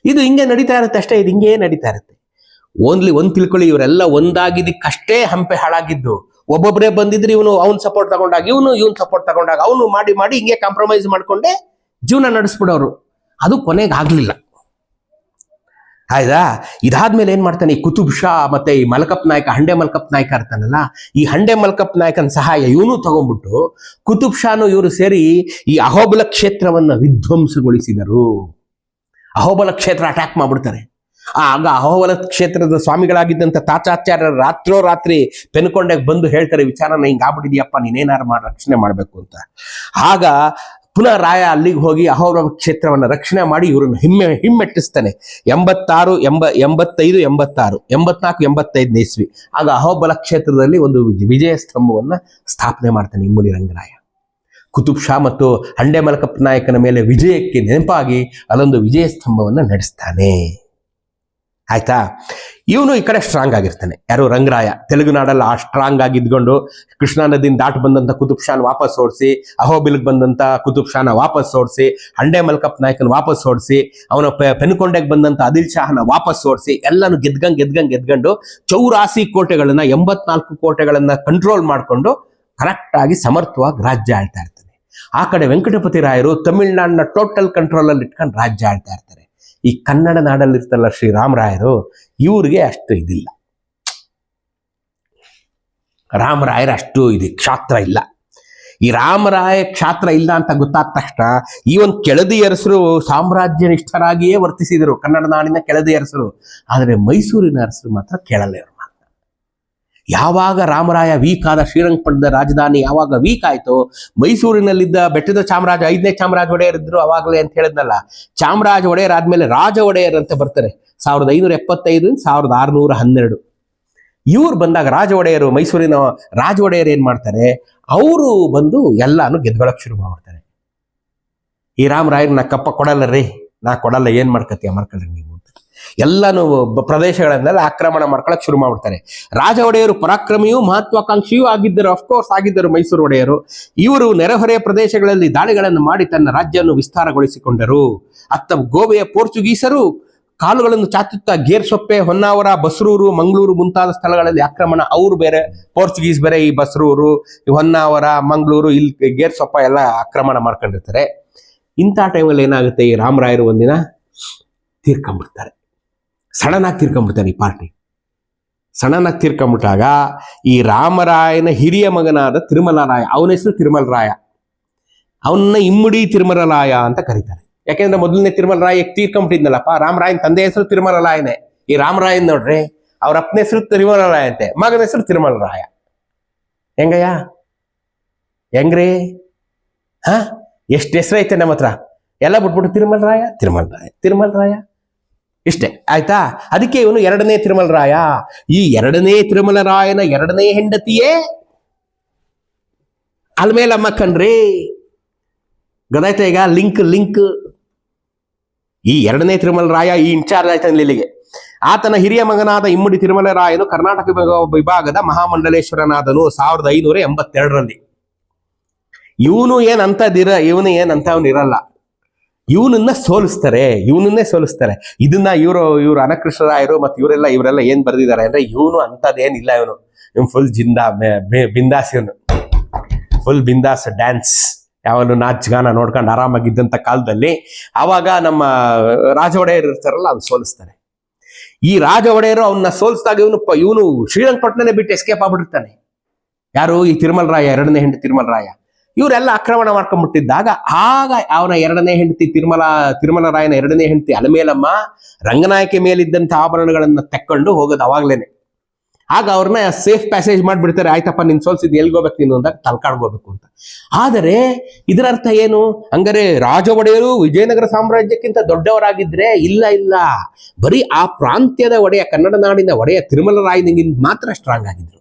ಇದು ಹಿಂಗೆ ನಡೀತಾ ಇರುತ್ತೆ ಅಷ್ಟೇ. ಇದು ಹಿಂಗೆ ನಡೀತಾ ಇರುತ್ತೆ. ಓನ್ಲಿ ಒಂದ್ ತಿಳ್ಕೊಳ್ಳಿ, ಇವರೆಲ್ಲ ಒಂದಾಗಿದ್ದಕ್ಕಷ್ಟೇ ಹಂಪೆ ಹಾಳಾಗಿದ್ದು. ಒಬ್ಬೊಬ್ಬರೇ ಬಂದಿದ್ರೆ ಅವ್ನು ಸಪೋರ್ಟ್ ತಗೊಂಡಾಗ ಇವನು ಸಪೋರ್ಟ್ ತಗೊಂಡಾಗ ಅವನು ಮಾಡಿ ಹಿಂಗೆ ಕಾಂಪ್ರಮೈಸ್ ಮಾಡ್ಕೊಂಡೆ ಜೀವನ ನಡೆಸ್ಬಿಡೋರು. ಅದು ಕೊನೆಗೆ ಆಗ್ಲಿಲ್ಲ. ಆಯ್ತಾ? ಇದಾದ್ಮೇಲೆ ಏನ್ ಮಾಡ್ತಾನೆ, ಈ ಕುತುಬ್ ಶಾ ಮತ್ತೆ ಈ ಮಲ್ಕಪ್ ನಾಯಕ, ಹಂಡೆ ಮಲ್ಕಪ್ ನಾಯಕ ಇರ್ತಾನಲ್ಲ, ಈ ಹಂಡೆ ಮಲ್ಕಪ್ ನಾಯಕನ ಸಹಾಯ ಇವನು ತಗೊಂಡ್ಬಿಟ್ಟು ಕುತುಬ್ ಶಾನು ಇವರು ಸೇರಿ ಈ ಅಹೋಬಲ ಕ್ಷೇತ್ರವನ್ನ ವಿಧ್ವಂಸಗೊಳಿಸಿದರು. ಅಹೋಬಲ ಕ್ಷೇತ್ರ ಅಟ್ಯಾಕ್ ಮಾಡ್ಬಿಡ್ತಾರೆ. ಆಗ ಅಹೋಬಲ ಕ್ಷೇತ್ರದ ಸ್ವಾಮಿಗಳಾಗಿದ್ದಂತ ತಾಚಾಚಾರ್ಯ ರಾತ್ರಿ ಪೆನ್ಕೊಂಡೆಗೆ ಬಂದು ಹೇಳ್ತಾರೆ, ವಿಚಾರನ ಹಿಂಗ್ ಆಗ್ಬಿಟ್ಟಿದ್ಯಪ್ಪ, ನೀನೇನಾರು ಮಾಡಿ ರಕ್ಷಣೆ ಮಾಡ್ಬೇಕು ಅಂತ. ಆಗ ಪುನಃ ರಾಯ ಅಲ್ಲಿಗೆ ಹೋಗಿ ಅಹೋಬಲ ಕ್ಷೇತ್ರವನ್ನ ರಕ್ಷಣೆ ಮಾಡಿ ಇವ್ರನ್ನ ಹಿಮ್ಮೆಟ್ಟಿಸ್ತಾನೆ. 86, 85, 86, 84, 85 ಇಸ್ವಿ. ಆಗ ಅಹೋಬಲ ಕ್ಷೇತ್ರದಲ್ಲಿ ಒಂದು ವಿಜಯ ಸ್ತಂಭವನ್ನ ಸ್ಥಾಪನೆ ಮಾಡ್ತಾನೆ ಇಮ್ಮಡಿ ರಂಗರಾಯ. ಕುತುಬ್ ಶಾ ಮತ್ತು ಹಂಡೆ ಮಲ್ಕಪ್ಪ ನಾಯಕನ ಮೇಲೆ ವಿಜಯಕ್ಕೆ ನೆನಪಾಗಿ ಅಲ್ಲೊಂದು ವಿಜಯ ಸ್ತಂಭವನ್ನ ನಡೆಸ್ತಾನೆ. ಆಯ್ತಾ? ಇವನು ಈ ಕಡೆ ಸ್ಟ್ರಾಂಗ್ ಆಗಿರ್ತಾನೆ. ಯಾರು? ರಂಗರಾಯ. ತೆಲುಗುನಾಡಲ್ಲಿ ಆ ಸ್ಟ್ರಾಂಗ್ ಆಗಿ ಇದ್ಕೊಂಡು ಕೃಷ್ಣಾ ನದಿಯಿಂದ ದಾಟ್ ಬಂದಂತ ಕುತುಬ್ ಶಾನ್ ವಾಪಸ್ ಓಡಿಸಿ, ಅಹೋಬಿಲ್ಗೆ ಬಂದಂತ ಕುತುಬ್ ಶಾನ ವಾಪಸ್ ಓಡಿಸಿ, ಹಂಡೆ ಮಲ್ಕಪ್ ನಾಯಕನ ವಾಪಸ್ ಓಡಿಸಿ, ಅವನ ಪೆನುಕೊಂಡೆಗೆ ಬಂದಂತ ಆದಿಲ್ ಶಾಹನ ವಾಪಸ್ ಓಡಿಸಿ, ಎಲ್ಲಾನು ಗೆದ್ಕೊಂಡು 84 ಕೋಟೆಗಳನ್ನ 84 ಕೋಟೆಗಳನ್ನ ಕಂಟ್ರೋಲ್ ಮಾಡಿಕೊಂಡು ಕರೆಕ್ಟ್ ಆಗಿ ಸಮರ್ಥವಾಗಿ ರಾಜ್ಯ ಆಳ್ತಾ ಇರ್ತಾನೆ. ಆ ಕಡೆ ವೆಂಕಟಪತಿ ರಾಯರು ತಮಿಳ್ನಾಡಿನ ಟೋಟಲ್ ಕಂಟ್ರೋಲ್ ಅಲ್ಲಿ ಇಟ್ಕೊಂಡು ರಾಜ್ಯ ಆಳ್ತಾ ಇರ್ತಾರೆ. ಈ ಕನ್ನಡ ನಾಡಲ್ಲಿರ್ತಲ್ಲ ಶ್ರೀರಾಮರಾಯರು, ಇವ್ರಿಗೆ ಅಷ್ಟು ಇದಿಲ್ಲ. ರಾಮರಾಯರ ಅಷ್ಟು ಕ್ಷಾತ್ರ ಇಲ್ಲ. ಈ ರಾಮರಾಯ ಕ್ಷಾತ್ರ ಇಲ್ಲ ಅಂತ ಗೊತ್ತಾದ ತಕ್ಷಣ ಈ ಒಂದು ಕೆಳದಿ ಅರಸರು ಸಾಮ್ರಾಜ್ಯ ನಿಷ್ಠರಾಗಿಯೇ ವರ್ತಿಸಿದರು, ಕನ್ನಡ ನಾಡಿನ ಕೆಳದಿ ಅರಸರು. ಆದರೆ ಮೈಸೂರಿನ ಅರಸರು ಮಾತ್ರ ಕೇಳಲ್ಲ ಇವ್ರ ಮಾತು. ಯಾವಾಗ ರಾಮರಾಯ ವೀಕ್ ಆದ, ಶ್ರೀರಂಗಪಟ್ಟಣದ ರಾಜಧಾನಿ ಯಾವಾಗ ವೀಕ್ ಆಯ್ತು, ಮೈಸೂರಿನಲ್ಲಿದ್ದ ಬೆಟ್ಟದ ಚಾಮರಾಜ 5ನೇ ಚಾಮರಾಜ ಒಡೆಯರ್ ಇದ್ರು ಅವಾಗಲೇ ಅಂತ ಹೇಳಿದ್ನಲ್ಲ, ಚಾಮರಾಜ ಒಡೆಯರ್ ಆದ್ಮೇಲೆ ರಾಜ ಒಡೆಯರ್ ಅಂತ ಬರ್ತಾರೆ 1575 1612. ಇವ್ರು ಬಂದಾಗ ರಾಜ ಒಡೆಯರು, ಮೈಸೂರಿನ ರಾಜ ಒಡೆಯರ್ ಏನ್ ಮಾಡ್ತಾರೆ, ಅವರು ಬಂದು ಎಲ್ಲಾನು ಗೆದ್ಕೊಳಕ್ ಶುರು ಮಾಡ್ತಾರೆ. ಈ ರಾಮರಾಯರ್ ನಾ ಕಪ್ಪ ಕೊಡಲ್ಲ ರೀ, ನಾ ಕೊಡಲ್ಲ, ಏನ್ ಮಾಡ್ಕತ್ತೀಯ ಮಾಡ್ಕೊಳ್ರಿ ನೀವು ಅಂತ ಎಲ್ಲಾನು ಪ್ರದೇಶಗಳನ್ನೆಲ್ಲ ಆಕ್ರಮಣ ಮಾಡ್ಕೊಳಕ್ ಶುರು ಮಾಡ್ಬಿಡ್ತಾರೆ. ರಾಜ ಒಡೆಯರು ಪರಾಕ್ರಮಿಯೂ ಮಹತ್ವಾಕಾಂಕ್ಷಿಯೂ ಆಗಿದ್ದರು, ಅಫ್ಕೋರ್ಸ್ ಆಗಿದ್ದರು ಮೈಸೂರು ಒಡೆಯರು. ಇವರು ನೆರೆಹೊರೆಯ ಪ್ರದೇಶಗಳಲ್ಲಿ ದಾಳಿಗಳನ್ನು ಮಾಡಿ ತನ್ನ ರಾಜ್ಯವನ್ನು ವಿಸ್ತಾರಗೊಳಿಸಿಕೊಂಡರು. ಅತ್ತ ಗೋವೆಯ ಪೋರ್ಚುಗೀಸರು ಕಾಲುಗಳನ್ನು ಚಾಚುತ್ತಾ ಗೇರ್ಸೊಪ್ಪೆ, ಹೊನ್ನಾವರ, ಬಸ್ರೂರು, ಮಂಗಳೂರು ಮುಂತಾದ ಸ್ಥಳಗಳಲ್ಲಿ ಆಕ್ರಮಣ. ಅವರು ಬೇರೆ, ಪೋರ್ಚುಗೀಸ್ ಬೇರೆ, ಈ ಬಸ್ರೂರು, ಹೊನ್ನಾವರ, ಮಂಗಳೂರು, ಇಲ್ಲಿ ಗೇರ್ಸೊಪ್ಪ ಎಲ್ಲ ಆಕ್ರಮಣ ಮಾಡ್ಕೊಂಡಿರ್ತಾರೆ. ಇಂಥ ಟೈಮಲ್ಲಿ ಏನಾಗುತ್ತೆ, ಈ ರಾಮರಾಯರು ಒಂದಿನ ತೀರ್ಕೊಂಡ್ಬಿಡ್ತಾರೆ. ಸಡನ್ ಆಗಿ ತೀರ್ಕೊಂಡ್ಬಿಡ್ತಾರೆ ಈ ಪಾರ್ಟಿ. ಸಡನ್ ಆಗಿ ತೀರ್ಕೊಂಡ್ಬಿಟ್ಟಾಗ ಈ ರಾಮರಾಯನ ಹಿರಿಯ ಮಗನಾದ ತಿರುಮಲರಾಯ, ಅವನ ಹೆಸರು ತಿರುಮಲರಾಯ, ಅವನ್ನ ಇಮ್ಮಡಿ ತಿರುಮಲರಾಯ ಅಂತ ಕರೀತಾರೆ. ಯಾಕೆಂದ್ರೆ ಮೊದಲನೇ ತಿರುಮಲರಾಯ ತೀರ್ಕೊಂಡ್ಬಿಟ್ಟಿದ್ನಲ್ಲಪ್ಪ, ರಾಮರಾಯನ ತಂದೆ ಹೆಸರು ತಿರುಮಲರಾಯನೇ. ಈ ರಾಮರಾಯನ್ ನೋಡ್ರಿ, ಅವ್ರ ಅಪ್ಪನ ಹೆಸರು ತಿರುಮಲರಾಯ ಅಂತೆ, ಮಗನ ಹೆಸರು ತಿರುಮಲರಾಯ. ಹೆಂಗಯ್ಯ, ಹೆಂಗ್ರಿ? ಎಷ್ಟು ಹೆಸರು ಐತೆ ನಮ್ಮ ಹತ್ರ, ಎಲ್ಲ ಬಿಟ್ಬಿಟ್ಟು ತಿರುಮಲರಾಯ ತಿರುಮಲರಾಯ ತಿರುಮಲರಾಯ ಇಷ್ಟೇ ಆಯ್ತಾ. ಅದಕ್ಕೆ ಇವನು 2ನೇ ತಿರುಮಲರಾಯ. ಈ 2ನೇ ತಿರುಮಲರಾಯನ 2ನೇ ಹೆಂಡತಿಯೇ ಅಲ್ಮೇಲಮ್ಮ ಕಣ್ರಿ. ಗೊತ್ತಾಯ್ತಾ ಈಗ ಲಿಂಕ್. ಈ 2ನೇ ತಿರುಮಲರಾಯ ಈ ಇನ್ಚಾರ್ಜ್ ಆಯ್ತಾನೆ ಇಲ್ಲಿಗೆ. ಆತನ ಹಿರಿಯ ಮಗನಾದ ಇಮ್ಮಡಿ ತಿರುಮಲರಾಯನು ಕರ್ನಾಟಕ ವಿಭಾಗದ ಮಹಾಮಂಡಲೇಶ್ವರನಾದನು 1582ರಲ್ಲಿ. ಇವನು ಏನಂತವನಿರಲ್ಲ, ಇವನನ್ನೇ ಸೋಲಿಸ್ತಾರೆ. ಇದನ್ನ ಇವರು ಅನಕೃಷ್ಣರಾಯರು ಮತ್ತು ಇವರೆಲ್ಲ ಏನ್ ಬರೆದಿದ್ದಾರೆ ಅಂದ್ರೆ, ಇವನು ಅಂತದೇನಿಲ್ಲ, ಇವನು ಫುಲ್ ಬಿಂದಾಸ್, ಇವನು ಫುಲ್ ಬಿಂದಾಸ್ ಡ್ಯಾನ್ಸ್, ಯಾವಾಗಲೂ ನಾಚಗಾನ ನೋಡ್ಕೊಂಡು ಆರಾಮಾಗಿದ್ದಂಥ ಕಾಲದಲ್ಲಿ ಆವಾಗ ನಮ್ಮ ರಾಜ ಒಡೆಯರ್ ಇರ್ತಾರಲ್ಲ, ಅವ್ನು ಸೋಲಿಸ್ತಾರೆ. ಈ ರಾಜ ಒಡೆಯರು ಅವನ್ನ ಸೋಲಿಸಿದಾಗ ಇವನು ಶ್ರೀರಂಗಪಟ್ಟಣನೇ ಬಿಟ್ಟು ಎಸ್ಕೇಪ್ ಆಗ್ಬಿಟ್ಟಿರ್ತಾನೆ. ಯಾರು? ಈ ತಿರುಮಲರಾಯ, 2ನೇ ಹೆಂಡತಿ ತಿರುಮಲರಾಯ. ಇವರೆಲ್ಲ ಆಕ್ರಮಣ ಮಾಡ್ಕೊಂಡ್ಬಿಟ್ಟಿದ್ದಾಗ ಆಗ ಅವನ 2ನೇ ಹೆಂಡತಿ ತಿರುಮಲರಾಯನ 2ನೇ ಹೆಂಡತಿ ಅಲಮೇಲಮ್ಮ ರಂಗನಾಯಕಿ ಮೇಲಿದ್ದಂಥ ಆಭರಣಗಳನ್ನ ತೆಕ್ಕೊಂಡು ಹೋಗೋದು ಅವಾಗ್ಲೇನೆ. ಆಗ ಅವ್ರನ್ನ ಸೇಫ್ ಪ್ಯಾಸೇಜ್ ಮಾಡ್ಬಿಡ್ತಾರೆ. ಆಯ್ತಪ್ಪ, ನಿನ್ ಸೋಲ್ಸಿದ್ ಎಲ್ಗೋಬೇಕು ನೀನು ಅಂದಾಗ ತಲ್ಕಾಡ್ಗೋಬೇಕು ಅಂತ. ಆದರೆ ಇದರ ಅರ್ಥ ಏನು? ಹಂಗಾರೆ ರಾಜ ಒಡೆಯರು ವಿಜಯನಗರ ಸಾಮ್ರಾಜ್ಯಕ್ಕಿಂತ ದೊಡ್ಡವರಾಗಿದ್ರೆ ಇಲ್ಲ, ಬರೀ ಆ ಪ್ರಾಂತ್ಯದ ಒಡೆಯ, ಕನ್ನಡ ನಾಡಿನ ಒಡೆಯ ತಿರುಮಲರಾಯನಿಗಿಂತ ಮಾತ್ರ ಸ್ಟ್ರಾಂಗ್ ಆಗಿದ್ರು.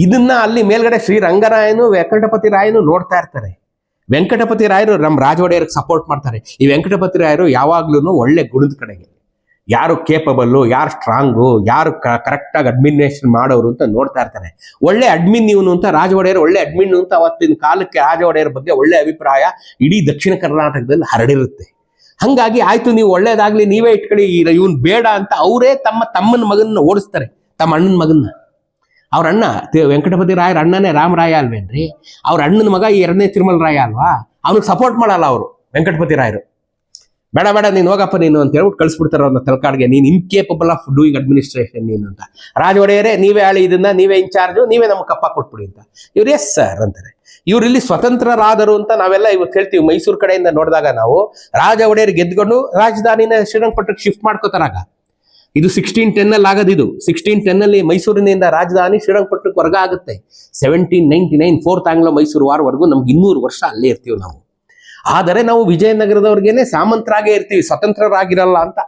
ಇದನ್ನ ಅಲ್ಲಿ ಮೇಲ್ಗಡೆ ಶ್ರೀರಂಗರಾಯನು, ವೆಂಕಟಪತಿ ರಾಯನು ನೋಡ್ತಾ ಇರ್ತಾರೆ. ವೆಂಕಟಪತಿ ರಾಯರು ನಮ್ಮ ರಾಜ ಒಡೆಯರ್ಗೆ ಸಪೋರ್ಟ್ ಮಾಡ್ತಾರೆ. ಈ ವೆಂಕಟಪತಿ ರಾಯರು ಯಾವಾಗ್ಲೂ ಒಳ್ಳೆ ಗುಣದ ಕಡೆಗೆ, ಯಾರು ಕೇಪಬಲ್ಲು, ಯಾರು ಸ್ಟ್ರಾಂಗು, ಯಾರು ಕರೆಕ್ಟಾಗಿ ಅಡ್ಮಿನಿಸ್ಟ್ರೇಷನ್ ಮಾಡೋರು ಅಂತ ನೋಡ್ತಾ ಇರ್ತಾರೆ. ಒಳ್ಳೆ ಅಡ್ಮಿನ್ ಇವನು ಅಂತ ರಾಜ ಒಡೆಯರ್ ಒಳ್ಳೆ ಅಡ್ಮಿನ್ ಅಂತ ಅವತ್ತಿನ ಕಾಲಕ್ಕೆ ರಾಜ ಒಡೆಯರ್ ಬಗ್ಗೆ ಒಳ್ಳೆ ಅಭಿಪ್ರಾಯ ಇಡೀ ದಕ್ಷಿಣ ಕರ್ನಾಟಕದಲ್ಲಿ ಹರಡಿರುತ್ತೆ. ಹಂಗಾಗಿ ಆಯ್ತು, ನೀವು ಒಳ್ಳೇದಾಗ್ಲಿ, ನೀವೇ ಇಟ್ಕೊಳ್ಳಿ, ಇವನ್ ಬೇಡ ಅಂತ ಅವರೇ ತಮ್ಮನ ಮಗನ್ನ ಓಡಿಸ್ತಾರೆ, ತಮ್ಮ ಅಣ್ಣನ ಮಗನ್ನ. ಅವ್ರ ಅಣ್ಣ ವೆಂಕಟಪತಿ ರಾಯರ ಅಣ್ಣನೇ ರಾಮರಾಯ ಅಲ್ವೇನ್ರಿ? ಅವ್ರ ಅಣ್ಣನ ಮಗ ಈ 2ನೇ ತಿರುಮಲರಾಯ ಅಲ್ವಾ? ಅವ್ನಿಗೆ ಸಪೋರ್ಟ್ ಮಾಡಲ್ಲ ಅವರು ವೆಂಕಟಪತಿ ರಾಯರು. ಬೇಡ ನೀನು ಹೋಗಪ್ಪ ನೀನು ಅಂತ ಹೇಳ್ಬಿಟ್ಟು ಕಳಿಸ್ಬಿಡ್ತಾರೆ ಅವ್ರನ್ನ ತಲಕಾಡ್ಗೆ. ನೀನು ಇನ್ಕೇಪಬಲ್ ಆಫ್ ಡೂಯಿಂಗ್ ಅಡ್ಮಿನಿಸ್ಟ್ರೇಷನ್ ನೀನು ಅಂತ. ರಾಜ ಒಡೆಯರೇ, ನೀವೇ ಆಳಿ ಇದನ್ನ, ನೀವೇ ಇನ್ಚಾರ್ಜು, ನೀವೇ ನಮ್ಗೆ ಕಪ್ಪ ಕೊಟ್ಬಿಡಿ ಅಂತ. ಇವ್ರು ಎಸ್ ಸರ್ ಅಂತಾರೆ. ಇವ್ರು ಇಲ್ಲಿ ಸ್ವತಂತ್ರರಾದರು ಅಂತ ನಾವೆಲ್ಲ ಇವತ್ತು ಹೇಳ್ತೀವಿ. ಮೈಸೂರು ಕಡೆಯಿಂದ ನೋಡಿದಾಗ ನಾವು ರಾಜ ಒಡೆಯರ್ ಗೆದ್ಕೊಂಡು ರಾಜಧಾನಿನ ಶ್ರೀರಂಗಪಟ್ಟಣಕ್ಕೆ ಶಿಫ್ಟ್ ಮಾಡ್ಕೋತಾರಾಗ. ಇದು 1610 ಆಗೋದಿದು. 1610 ಮೈಸೂರಿನಿಂದ ರಾಜಧಾನಿ ಶ್ರೀರಂಗಪಟ್ಟಣಕ್ಕೆ ವರ್ಗ ಆಗುತ್ತೆ. 1799 4th ಆಂಗ್ಲೋ ಮೈಸೂರು ವಾರ್ವರೆಗೂ ನಮ್ಗೆ 200 ವರ್ಷ ಅಲ್ಲೇ ಇರ್ತೀವಿ ನಾವು. ಆದರೆ ನಾವು ವಿಜಯನಗರದವ್ರಿಗೇನೆ ಸಾಮಂತರಾಗೇ ಇರ್ತೀವಿ, ಸ್ವತಂತ್ರರಾಗಿರಲ್ಲ ಅಂತ.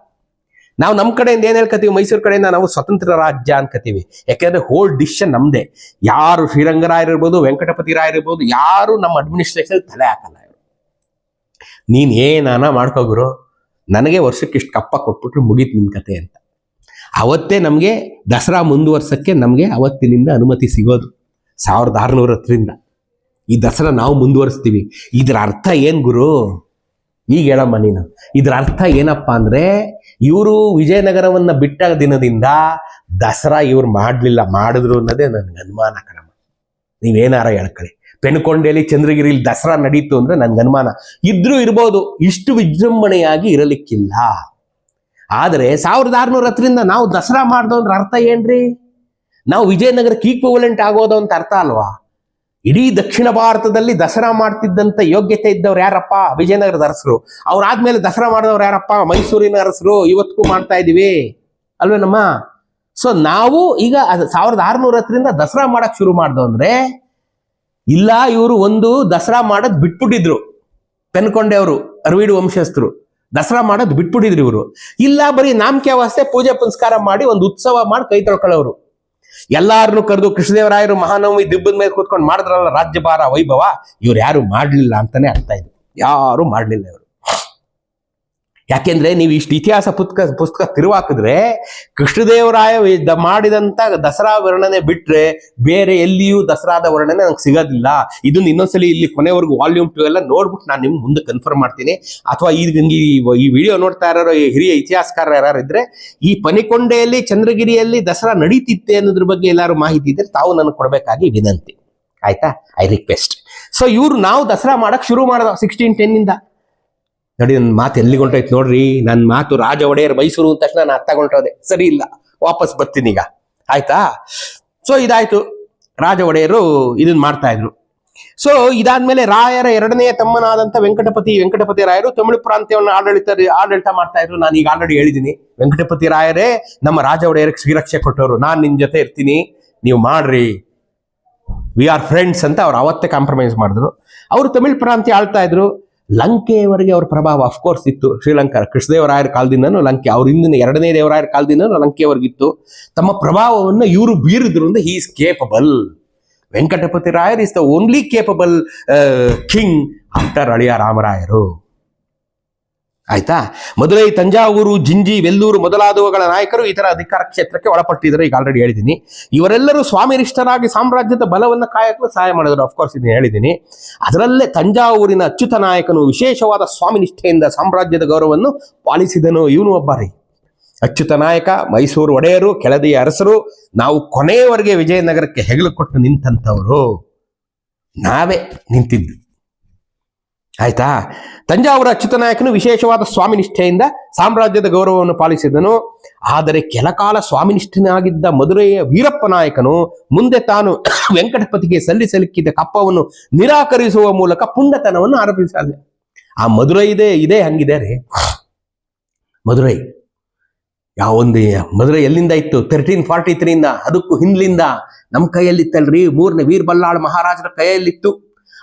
ನಾವು ನಮ್ಮ ಕಡೆಯಿಂದ ಏನ್ ಹೇಳ್ಕತೀವಿ, ಮೈಸೂರು ಕಡೆಯಿಂದ ನಾವು ಸ್ವತಂತ್ರ ರಾಜ್ಯ ಅನ್ಕತೀವಿ. ಯಾಕೆಂದ್ರೆ ಹೋಲ್ ಡಿಸಿಷನ್ ನಮ್ದೇ. ಯಾರು ಶ್ರೀರಂಗರಾಯರಿರ್ಬೋದು, ವೆಂಕಟಪತಿ ರಾಯರಿರ್ಬೋದು, ಯಾರು ನಮ್ಮ ಅಡ್ಮಿನಿಸ್ಟ್ರೇಷನ್ ತಲೆ ಹಾಕಲ್ಲ. ನೀನ್ ಏನಾನ ಮಾಡ್ಕೋಗುರು, ನನಗೆ ವರ್ಷಕ್ಕೆ ಇಷ್ಟು ಕಪ್ಪ ಕೊಟ್ಬಿಟ್ರೆ ಮುಗೀತು ನಿನ್ ಕತೆ ಅಂತ. ಅವತ್ತೇ ನಮಗೆ ದಸರಾ ಮುಂದುವರ್ಸಕ್ಕೆ ನಮಗೆ ಅವತ್ತಿನಿಂದ ಅನುಮತಿ ಸಿಗೋದು 1610ರಿಂದ. ಈ ದಸರಾ ನಾವು ಮುಂದುವರಿಸ್ತೀವಿ. ಇದ್ರ ಅರ್ಥ ಏನ್ ಗುರು? ಈಗ ಹೇಳಮ್ಮ ನೀನು. ಇದ್ರ ಅರ್ಥ ಏನಪ್ಪಾ ಅಂದ್ರೆ, ಇವರು ವಿಜಯನಗರವನ್ನ ಬಿಟ್ಟ ದಿನದಿಂದ ದಸರಾ ಇವ್ರು ಮಾಡಿದ್ರು ಅನ್ನೋದೇ ನನ್ಗೆ ಅನುಮಾನ ಕಣಮ್ಮ. ನೀವೇನಾರ ಹೇಳ್ಕೊಳ್ಳಿ. ಪೆನುಕೊಂಡೆಯಲ್ಲಿ ಚಂದ್ರಗಿರಿಲಿ ದಸರಾ ನಡೀತು ಅಂದ್ರೆ ನನ್ಗೆ ಅನುಮಾನ. ಇದ್ರೂ ಇರ್ಬೋದು, ಇಷ್ಟು ವಿಜೃಂಭಣೆಯಾಗಿ ಇರಲಿಕ್ಕಿಲ್ಲ. ಆದರೆ 1610ರಿಂದ ನಾವು ದಸರಾ ಮಾಡ್ದೋ ಅಂದ್ರೆ ಅರ್ಥ ಏನ್ರಿ? ನಾವು ವಿಜಯನಗರಕ್ಕೆ ಈಕ್ವಲೆಂಟ್ ಆಗೋದು ಅಂತ ಅರ್ಥ ಅಲ್ವಾ? ಇಡೀ ದಕ್ಷಿಣ ಭಾರತದಲ್ಲಿ ದಸರಾ ಮಾಡ್ತಿದ್ದಂತ ಯೋಗ್ಯತೆ ಇದ್ದವ್ರು ಯಾರಪ್ಪ? ವಿಜಯನಗರದ ಅರಸರು. ಅವ್ರಾದ್ಮೇಲೆ ದಸರಾ ಮಾಡಿದವ್ರು ಯಾರಪ್ಪ? ಮೈಸೂರಿನ ಅರಸರು. ಇವತ್ತಿಗೂ ಮಾಡ್ತಾ ಇದೀವಿ ಅಲ್ವೇನಮ್ಮ? ಸೊ ನಾವು ಈಗ 1610ರಿಂದ ದಸರಾ ಮಾಡಕ್ ಶುರು ಮಾಡ್ದು ಅಂದ್ರೆ, ಇಲ್ಲ ಇವರು ಒಂದು ದಸರಾ ಮಾಡೋದ್ ಬಿಟ್ಬಿಟ್ಟಿದ್ರು. ಪೆನ್ಕೊಂಡೆ ಅವರು ಅರವೀಡು ವಂಶಸ್ಥರು ದಸರಾ ಮಾಡೋದ್ ಬಿಟ್ಬಿಟ್ಟಿದ್ರು ಇವರು. ಇಲ್ಲ ಬರೀ ನಾಮಕೆ ವಾಸ್ತೆ ಪೂಜೆ ಪುನಸ್ಕಾರ ಮಾಡಿ ಒಂದು ಉತ್ಸವ ಮಾಡಿ ಕೈ ತೊಳ್ಕೊಳ್ಳೋರು. ಎಲ್ಲಾರನ್ನು ಕರೆದು ಕೃಷ್ಣದೇವರಾಯರು ಮಹಾನವಮಿ ದಿಬ್ಬದ ಮೇಲೆ ಕೂತ್ಕೊಂಡು ಮಾಡಿದ್ರಲ್ಲ ರಾಜ್ಯಭಾರ ವೈಭವ, ಇವ್ರು ಯಾರು ಮಾಡ್ಲಿಲ್ಲ ಅಂತಾನೆ ಅರ್ಥ ಇದೆ. ಯಾರು ಮಾಡ್ಲಿಲ್ಲ ಇವರು. ಯಾಕೆಂದ್ರೆ ನೀವು ಇಷ್ಟು ಇತಿಹಾಸ ಪುಸ್ತಕ ತಿರುವಾಕಿದ್ರೆ ಕೃಷ್ಣದೇವರಾಯ ಮಾಡಿದಂತ ದಸರಾ ವರ್ಣನೆ ಬಿಟ್ರೆ ಬೇರೆ ಎಲ್ಲಿಯೂ ದಸರಾದ ವರ್ಣನೆ ನಂಗೆ ಸಿಗೋದಿಲ್ಲ. ಇದನ್ನ ಇನ್ನೊಂದ್ಸಲಿ ಇಲ್ಲಿ ಕೊನೆವರೆಗೂ ವಾಲ್ಯೂಮ್ 2 ಎಲ್ಲ ನೋಡ್ಬಿಟ್ಟು ನಾನು ನಿಮ್ಗೆ ಮುಂದೆ ಕನ್ಫರ್ಮ್ ಮಾಡ್ತೀನಿ. ಅಥವಾ ಈ ವಿಡಿಯೋ ನೋಡ್ತಾ ಇರೋ ಹಿರಿಯ ಇತಿಹಾಸಕಾರ ಯಾರು ಇದ್ರೆ, ಈ ಪನಿಕೊಂಡೆಯಲ್ಲಿ ಚಂದ್ರಗಿರಿಯಲ್ಲಿ ದಸರಾ ನಡೀತಿತ್ತೆ ಅನ್ನೋದ್ರ ಬಗ್ಗೆ ಎಲ್ಲಾರು ಮಾಹಿತಿ ಇದ್ರೆ ತಾವು ನನಗೆ ಕೊಡ್ಬೇಕಾಗಿ ವಿನಂತಿ, ಆಯ್ತಾ? I request. ಸೊ ಇವ್ರು ನಾವು ದಸರಾ ಮಾಡಕ್ ಶುರು ಮಾಡಿದ 1610 ನೋಡಿ. ನನ್ನ ಮಾತು ಎಲ್ಲಿಗೆ ಹೊಂಟೋಯ್ತು ನೋಡ್ರಿ. ನನ್ನ ಮಾತು ರಾಜ ಒಡೆಯರ್ ಮೈಸೂರು ಅಂದ ತಕ್ಷಣ ನಾನು ಅರ್ಥಗೊಂಟೋದೆ, ಸರಿ ಇಲ್ಲ, ವಾಪಸ್ ಬರ್ತೀನಿ ಈಗ, ಆಯ್ತಾ? ಸೊ ಇದಾಯ್ತು, ರಾಜ ಒಡೆಯರು ಇದನ್ನ ಮಾಡ್ತಾ ಇದ್ರು. ಸೊ ಇದಾದ್ಮೇಲೆ ರಾಯರ ಎರಡನೆಯ ತಮ್ಮನಾದಂತ ವೆಂಕಟಪತಿ ರಾಯರು ತಮಿಳು ಪ್ರಾಂತ್ಯವನ್ನು ಆಡಳಿತ ಮಾಡ್ತಾ ಇದ್ರು. ನಾನು ಈಗ ಆಲ್ರೆಡಿ ಹೇಳಿದ್ದೀನಿ, ವೆಂಕಟಪತಿ ರಾಯರೇ ನಮ್ಮ ರಾಜ ಒಡೆಯರಿಗೆ ಶ್ರೀರಕ್ಷೆ ಕೊಟ್ಟವರು. ನಾನು ನಿನ್ ಜೊತೆ ಇರ್ತೀನಿ, ನೀವು ಮಾಡ್ರಿ, ವಿ ಆರ್ ಫ್ರೆಂಡ್ಸ್ ಅಂತ ಅವ್ರು ಅವತ್ತೇ ಕಾಂಪ್ರಮೈಸ್ ಮಾಡಿದ್ರು. ಅವರು ತಮಿಳು ಪ್ರಾಂತ್ಯ ಆಳ್ತಾ ಇದ್ರು. ಲಂಕೆಯವರೆಗೆ ಅವ್ರ ಪ್ರಭಾವ ಅಫ್ಕೋರ್ಸ್ ಇತ್ತು. ಶ್ರೀಲಂಕಾ ಕೃಷ್ಣದೇವರಾಯರ ಕಾಲದಿಂದನೂ ಲಂಕೆ, ಅವ್ರ ಹಿಂದಿನ ಎರಡನೇ ದೇವರಾಯರ ಕಾಲದಿಂದನೂ ಲಂಕೆಯವರೆಗಿತ್ತು. ತಮ್ಮ ಪ್ರಭಾವವನ್ನು ಇವರು ಬೀರಿದ್ರಿಂದ he is capable. Venkatapati Rayar is the only capable king after Aliya ರಾಮರಾಯರು, ಆಯ್ತಾ? ಮದುರೈ, ತಂಜಾವೂರು, ಜಿಂಜಿ, ವೆಲ್ಲೂರು ಮೊದಲಾದವುಗಳ ನಾಯಕರು ಇತರ ಅಧಿಕಾರ ಕ್ಷೇತ್ರಕ್ಕೆ ಒಳಪಟ್ಟಿದ್ದಾರೆ. ಈಗ ಆಲ್ರೆಡಿ ಹೇಳಿದ್ದೀನಿ. ಇವರೆಲ್ಲರೂ ಸ್ವಾಮಿನಿಷ್ಠರಾಗಿ ಸಾಮ್ರಾಜ್ಯದ ಬಲವನ್ನು ಕಾಯಲು ಸಹಾಯ ಮಾಡಿದರು. ಅಫ್ಕೋರ್ಸ್ ಇದನ್ನು ಹೇಳಿದ್ದೀನಿ. ಅದರಲ್ಲೇ ತಂಜಾವೂರಿನ ಅಚ್ಯುತ ನಾಯಕನು ವಿಶೇಷವಾದ ಸ್ವಾಮಿನಿಷ್ಠೆಯಿಂದ ಸಾಮ್ರಾಜ್ಯದ ಗೌರವವನ್ನು ಪಾಲಿಸಿದನು. ಇವನು ಒಬ್ಬ ರೀ ಅಚ್ಯುತ ನಾಯಕ, ಮೈಸೂರು ಒಡೆಯರು, ಕೆಳದಿಯ ಅರಸರು. ನಾವು ಕೊನೆಯವರೆಗೆ ವಿಜಯನಗರಕ್ಕೆ ಹೆಗಲು ಕೊಟ್ಟು ನಿಂತಂಥವರು ನಾವೇ ನಿಂತಿದ್ದು, ಆಯ್ತಾ? ತಂಜಾವೂರ ಅಚ್ಯುತ ನಾಯಕನು ವಿಶೇಷವಾದ ಸ್ವಾಮಿನಿಷ್ಠೆಯಿಂದ ಸಾಮ್ರಾಜ್ಯದ ಗೌರವವನ್ನು ಪಾಲಿಸಿದನು. ಆದರೆ ಕೆಲಕಾಲ ಸ್ವಾಮಿನಿಷ್ಠನಾಗಿದ್ದ ಮದುರೆಯ ವೀರಪ್ಪ ನಾಯಕನು ಮುಂದೆ ತಾನು ವೆಂಕಟಪತಿಗೆ ಸಲ್ಲಿಸಲಿಕ್ಕಿದ್ದ ಕಪ್ಪವನ್ನು ನಿರಾಕರಿಸುವ ಮೂಲಕ ಪುಂಡತನವನ್ನು ಆರೋಪಿಸಿದ. ಆ ಮದುರೈ ಇದೇ ಹಂಗಿದೆ ರೀ. ಮದುರೈ ಮದುರೈ ಎಲ್ಲಿಂದ ಇತ್ತು? 1343 ಅದಕ್ಕೂ ಹಿಂದ್ಲಿಂದ ನಮ್ಮ ಕೈಯಲ್ಲಿತ್ತಲ್ರಿ. 3ನೇ ವೀರಬಲ್ಲಾಳ ಮಹಾರಾಜರ ಕೈಯಲ್ಲಿತ್ತು.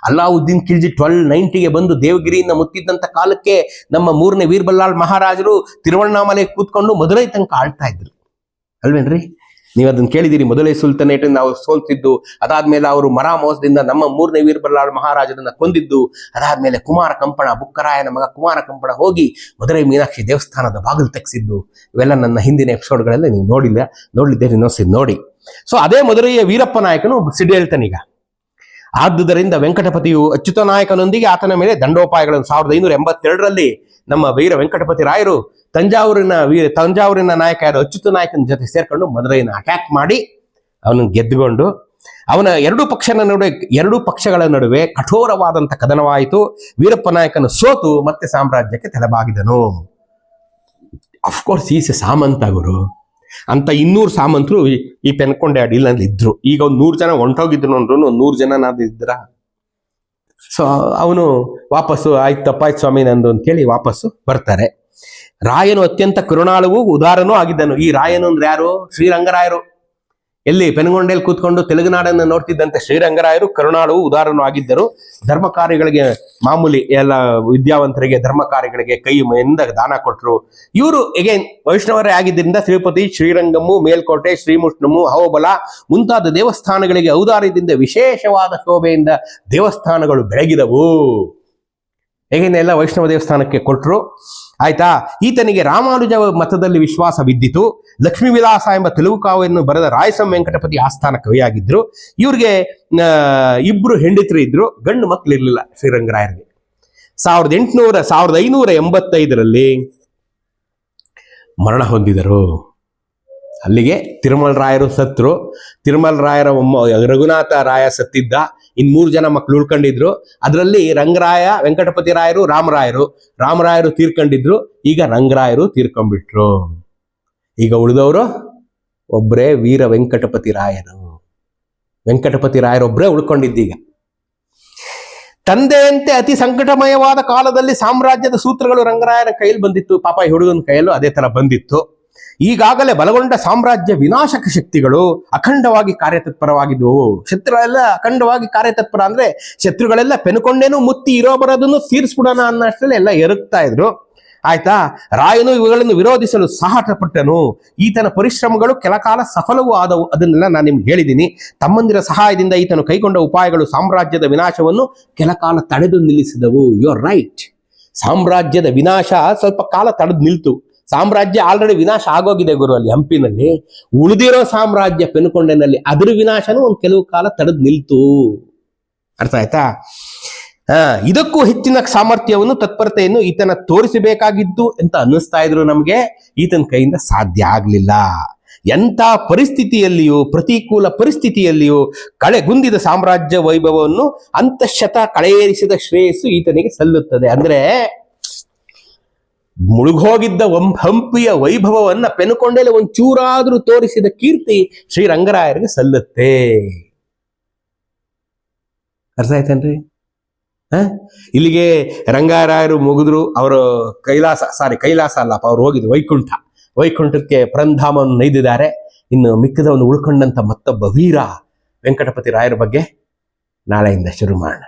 ಅಲ್ಲಾವುದ್ದೀನ್ ಖಿಲ್ಜಿ 1290ಗೆ ಬಂದು ದೇವಗಿರಿಯಿಂದ ಮುತ್ತಿದ್ದಂತ ಕಾಲಕ್ಕೆ ನಮ್ಮ 3ನೇ ವೀರಬಲ್ಲಾಳ್ ಮಹಾರಾಜರು ತಿರುವಣ್ಣಾಮಲೆ ಕೂತ್ಕೊಂಡು ಮದುರೈ ತನಕ ಆಳ್ತಾ ಇದ್ರು ಅಲ್ವೇನ್ರಿ? ನೀವು ಅದನ್ನ ಕೇಳಿದಿರಿ. ಮೊದಲೇ ಸುಲ್ತಾನೇಟ್ ನಾವು ಸೋಲ್ತಿದ್ದು, ಅದಾದ್ಮೇಲೆ ಅವರು ಮೋಸದಿಂದ ನಮ್ಮ 3ನೇ ವೀರಬಲ್ಲಾಳ್ ಮಹಾರಾಜರನ್ನ ಕೊಂದಿದ್ದು, ಅದಾದ್ಮೇಲೆ ಕುಮಾರ ಕಂಪಣ, ಬುಕ್ಕರಾಯನ ಮಗ ಕುಮಾರ ಕಂಪಣ ಹೋಗಿ ಮದುರೈ ಮೀನಾಕ್ಷಿ ದೇವಸ್ಥಾನದ ಬಾಗಿಲು ತೆಗೆಸಿದ್ದು, ಇವೆಲ್ಲ ನನ್ನ ಹಿಂದಿನ ಎಪಿಸೋಡ್ಗಳೆಲ್ಲ ನೀವು ನೋಡ್ಲಿದ್ದೇನೆ, ಇನ್ನೊಂದ್ಸರಿ ನೋಡಿ. ಸೊ ಅದೇ ಮದುರೈಯ ವೀರಪ್ಪ ನಾಯಕನು ಸಿಡಿ ಹೇಳ್ತಾನೀಗ. ಆದುದರಿಂದ ವೆಂಕಟಪತಿಯು ಅಚ್ಯುತ ನಾಯಕನೊಂದಿಗೆ ಆತನ ಮೇಲೆ ದಂಡೋಪಾಯಗಳನ್ನು 1582ರಲ್ಲಿ ನಮ್ಮ ವೀರ ವೆಂಕಟಪತಿ ರಾಯರು ತಂಜಾವೂರಿನ ನಾಯಕ ಯಾರು ಅಚ್ಯುತ ನಾಯಕನ ಜೊತೆ ಸೇರ್ಕೊಂಡು ಮದುರೈನ ಅಟ್ಯಾಕ್ ಮಾಡಿ ಅವನು ಗೆದ್ದುಕೊಂಡು, ಅವನ ಎರಡೂ ಪಕ್ಷಗಳ ನಡುವೆ ಕಠೋರವಾದಂಥ ಕದನವಾಯಿತು. ವೀರಪ್ಪ ನಾಯಕನು ಸೋತು ಮತ್ತೆ ಸಾಮ್ರಾಜ್ಯಕ್ಕೆ ತಲೆಬಾಗಿದನು. ಅಫ್ಕೋರ್ಸ್ ಈಸ್ ಸಾಮಂತ ಗುರು ಅಂತ 200 ಸಾಮಂತರು ಈ ಪೆನ್ಕೊಂಡೆ ಅಡಿಲಲ್ಲಿ ಇದ್ರು. ಈಗ ಒಂದು 100 ಜನ ಹೊಂಟೋಗಿದ್ರು ಅಂದ್ರು, ಒಂದು 100 ಜನ ಇದ್ರ. ಸೊ ಅವನು ವಾಪಸ್ಸು ಆಯ್ತು, ತಪ್ಪಾಯ್ತು ಸ್ವಾಮಿ ನಂದು ಅಂತೇಳಿ ವಾಪಸ್ಸು ಬರ್ತಾರೆ. ರಾಯನು ಅತ್ಯಂತ ಕರುಣಾಳುವು ಉದಾರನೂ ಆಗಿದ್ದನು. ಈ ರಾಯನು ಅಂದ್ರೆ ಯಾರು? ಶ್ರೀರಂಗರಾಯರು. ಎಲ್ಲಿ ಪೆನ್ಗೊಂಡೆಯಲ್ಲಿ ಕೂತ್ಕೊಂಡು ತೆಲುಗುನಾಡನ್ನು ನೋಡ್ತಿದ್ದಂತೆ ಶ್ರೀರಂಗರಾಯರು ಕರುಣಾಳುವು ಉದಾರನೂ ಆಗಿದ್ದರು. ಧರ್ಮ ಕಾರ್ಯಗಳಿಗೆ ಮಾಮೂಲಿ ಎಲ್ಲ ವಿದ್ಯಾವಂತರಿಗೆ ಧರ್ಮ ಕಾರ್ಯಗಳಿಗೆ ಕೈಯಿಂದ ದಾನ ಕೊಟ್ಟರು. ಇವರು ಎಗೇನ್ ವೈಷ್ಣವರೇ ಆಗಿದ್ದರಿಂದ ತಿರುಪತಿ, ಶ್ರೀರಂಗಮು, ಮೇಲ್ಕೋಟೆ, ಶ್ರೀಮುಷ್ಣಮು, ಅಹೋಬಲ ಮುಂತಾದ ದೇವಸ್ಥಾನಗಳಿಗೆ ಔದಾರ್ಯದಿಂದ ವಿಶೇಷವಾದ ಶೋಭೆಯಿಂದ ದೇವಸ್ಥಾನಗಳು ಬೆಳಗಿದವು. ಹೇಗೇನೆಲ್ಲ ವೈಷ್ಣವ ದೇವಸ್ಥಾನಕ್ಕೆ ಕೊಟ್ಟರು, ಆಯ್ತಾ? ಈತನಿಗೆ ರಾಮಾನುಜ ಮತದಲ್ಲಿ ವಿಶ್ವಾಸವಿದ್ದಿತು. ಲಕ್ಷ್ಮೀ ವಿಲಾಸ ಎಂಬ ತೆಲುಗು ಕಾವ್ಯವನ್ನು ಬರೆದ ರಾಯಸಂ ವೆಂಕಟಪತಿ ಆಸ್ಥಾನ ಕವಿಯಾಗಿದ್ರು. ಇವ್ರಿಗೆ 2 ಹೆಂಡತಿರು ಇದ್ರು, ಗಂಡು ಮಕ್ಕಳಿರ್ಲಿಲ್ಲ ಶ್ರೀರಂಗರಾಯರಿಗೆ. 1585ರಲ್ಲಿ ಮರಣ ಹೊಂದಿದರು. ಅಲ್ಲಿಗೆ ತಿರುಮಲ ರಾಯರು ಸತ್ರು. ತಿರುಮಲ ರಾಯರ ರಘುನಾಥ ರಾಯ ಸತ್ತಿದ್ದ. 3 ಜನ ಮಕ್ಕಳು ಉಳ್ಕೊಂಡಿದ್ರು. ಅದರಲ್ಲಿ ರಂಗರಾಯ, ವೆಂಕಟಪತಿ ರಾಯರು, ರಾಮರಾಯರು ತೀರ್ಕೊಂಡಿದ್ರು. ಈಗ ರಂಗರಾಯರು ತೀರ್ಕೊಂಡ್ಬಿಟ್ರು. ಈಗ ಉಳಿದವರು ಒಬ್ಬರೇ ವೀರ ವೆಂಕಟಪತಿ ರಾಯರೊಬ್ಬರೇ ಉಳ್ಕೊಂಡಿದ್ದೀಗ. ತಂದೆಯಂತೆ ಅತಿ ಸಂಕಟಮಯವಾದ ಕಾಲದಲ್ಲಿ ಸಾಮ್ರಾಜ್ಯದ ಸೂತ್ರಗಳು ರಂಗರಾಯನ ಕೈಯಲ್ಲಿ ಬಂದಿತ್ತು. ಪಾಪ ಈ ಹುಡುಗನ ಕೈಯಲ್ಲೂ ಅದೇ ತರ ಬಂದಿತ್ತು. ಈಗಾಗಲೇ ಬಲಗೊಂಡ ಸಾಮ್ರಾಜ್ಯ ವಿನಾಶಕ ಶಕ್ತಿಗಳು ಅಖಂಡವಾಗಿ ಕಾರ್ಯತತ್ಪರವಾಗಿದ್ದವು. ಶತ್ರುಗಳೆಲ್ಲ ಅಖಂಡವಾಗಿ ಕಾರ್ಯತತ್ಪರ ಅಂದ್ರೆ ಶತ್ರುಗಳೆಲ್ಲ ಪೆನ್ಕೊಂಡೇನು ಮುತ್ತಿ ಇರೋ ಬರೋದನ್ನು ತೀರಿಸ್ಬಿಡೋಣ ಅನ್ನೋಷ್ಟರಲ್ಲಿ ಎಲ್ಲ ಎರಗ್ತಾ ಇದ್ರು. ಆಯ್ತಾ, ರಾಯನು ಇವುಗಳನ್ನು ವಿರೋಧಿಸಲು ಸಾಹಸಪಟ್ಟನು. ಈತನ ಪರಿಶ್ರಮಗಳು ಕೆಲಕಾಲ ಸಫಲವೂ ಆದವು. ಅದನ್ನೆಲ್ಲ ನಾನು ನಿಮ್ಗೆ ಹೇಳಿದ್ದೀನಿ. ತಮ್ಮಂದಿರ ಸಹಾಯದಿಂದ ಈತನು ಕೈಗೊಂಡ ಉಪಾಯಗಳು ಸಾಮ್ರಾಜ್ಯದ ವಿನಾಶವನ್ನು ಕೆಲಕಾಲ ತಡೆದು ನಿಲ್ಲಿಸಿದವು. You are right. ಸಾಮ್ರಾಜ್ಯದ ವಿನಾಶ ಸ್ವಲ್ಪ ಕಾಲ ತಡೆದು ನಿಲ್ತು. ಸಾಮ್ರಾಜ್ಯ ಆಲ್ರೆಡಿ ವಿನಾಶ ಆಗೋಗಿದೆ ಗುರು ಅಲ್ಲಿ ಹಂಪಿನಲ್ಲಿ. ಉಳಿದಿರೋ ಸಾಮ್ರಾಜ್ಯ ಪೆನ್ಕೊಂಡೆನಲ್ಲಿ ಅದ್ರ ವಿನಾಶನೂ ಒಂದು ಕೆಲವು ಕಾಲ ತಡೆದು ನಿಲ್ತು. ಅರ್ಥ ಆಯ್ತಾ? ಇದಕ್ಕೂ ಹೆಚ್ಚಿನ ಸಾಮರ್ಥ್ಯವನ್ನು ತತ್ಪರತೆಯನ್ನು ಈತನ ತೋರಿಸಬೇಕಾಗಿದ್ದು ಅಂತ ಅನ್ನಿಸ್ತಾ ಇದ್ರು ನಮಗೆ. ಈತನ ಕೈಯಿಂದ ಸಾಧ್ಯ ಆಗ್ಲಿಲ್ಲ. ಎಂಥ ಪರಿಸ್ಥಿತಿಯಲ್ಲಿಯೂ, ಪ್ರತಿಕೂಲ ಪರಿಸ್ಥಿತಿಯಲ್ಲಿಯೂ ಕಳೆಗುಂದಿದ ಸಾಮ್ರಾಜ್ಯ ವೈಭವವನ್ನು ಅಂತಃಶತ ಕಳೆಯೇರಿಸಿದ ಶ್ರೇಯಸ್ಸು ಈತನಿಗೆ ಸಲ್ಲುತ್ತದೆ. ಅಂದ್ರೆ ಮುಳುಗೋಗಿದ್ದ ಹಂಪಿಯ ವೈಭವವನ್ನ ಪೆನುಕೊಂಡೇಲೆ ಒಂಚೂರಾದ್ರೂ ತೋರಿಸಿದ ಕೀರ್ತಿ ಶ್ರೀರಂಗರಾಯರಿಗೆ ಸಲ್ಲುತ್ತೆ. ಅರ್ಥ ಆಯ್ತೇನ್ರಿ? ಇಲ್ಲಿಗೆ ರಂಗರಾಯರು ಮುಗಿದ್ರು. ಅವರು ಕೈಲಾಸ ಅಲ್ಲಪ್ಪ, ಅವ್ರು ಹೋಗಿದ್ರು ವೈಕುಂಠಕ್ಕೆ ಪರಂಧಾಮವನ್ನು ನೈದಿದ್ದಾರೆ. ಇನ್ನು ಮಿಕ್ಕದವನು ಉಳ್ಕೊಂಡಂತ ಮತ್ತೊಬ್ಬ ವೀರ ವೆಂಕಟಪತಿ ರಾಯರ ಬಗ್ಗೆ ನಾಳೆಯಿಂದ ಶುರು ಮಾಡೋಣ.